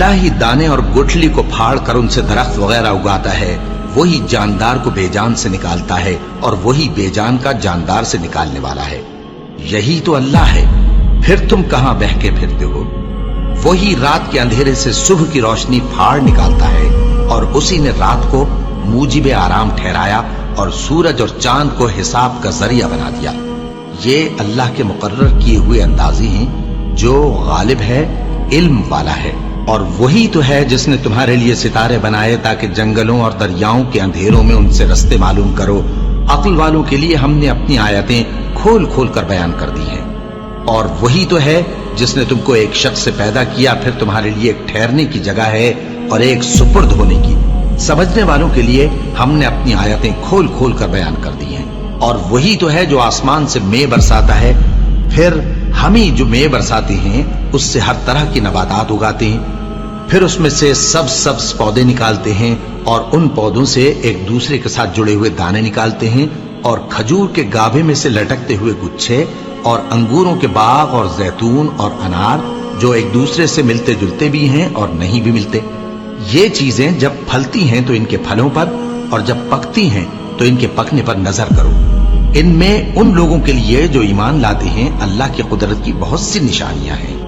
अल्लाह ही दाने और गुठली को फाड़ कर उनसे दरख्त वगैरह उगाता है, वही जानदार को बेजान से निकालता है और वही बेजान का जानदार से निकालने वाला है। यही तो अल्लाह है, फिर तुम कहां बहके फिरते हो? वही रात के अंधेरे से सुबह की रोशनी फाड़ निकालता है और उसी ने रात को मूजिबे आराम ठहराया और सूरज और चांद को हिसाब का जरिया बना दिया। ये अल्लाह के मुकर्रर किए हुए अंदाज़े हैं जो गालिब है, इल्म वाला है। और वही तो है जिसने तुम्हारे लिए सितारे बनाए ताकि जंगलों और दरियाओं के अंधेरों में उनसे रास्ते मालूम करो। अक्ल वालों के लिए हमने अपनी आयतें खोल खोल कर बयान कर दी हैं। और वही तो है जिसने तुमको एक शख्स से पैदा किया, फिर तुम्हारे लिए एक ठहरने की जगह है और एक सुपुर्द होने की। समझने वालों के लिए हमने अपनी आयतें खोल खोल कर बयान कर दी हैं। और वही तो है जो आसमान से मे बरसाता है, फिर हम ही जो मे बरसाते हैं उससे हर तरह की नबातात उगाते हैं, फिर उसमें से सब्ज पौधे निकालते हैं और उन पौधों से एक दूसरे के साथ जुड़े हुए दाने निकालते हैं और खजूर के गाभे में से लटकते हुए गुच्छे और अंगूरों के बाग और जैतून और अनार जो एक दूसरे से मिलते जुलते भी हैं और नहीं भी मिलते। ये चीजें जब फलती हैं तो इनके फलों पर और जब पकती हैं तो इनके पकने पर नजर करो। इनमें उन लोगों के लिए जो ईमान लाते हैं अल्लाह की कुदरत की बहुत सी निशानियां हैं।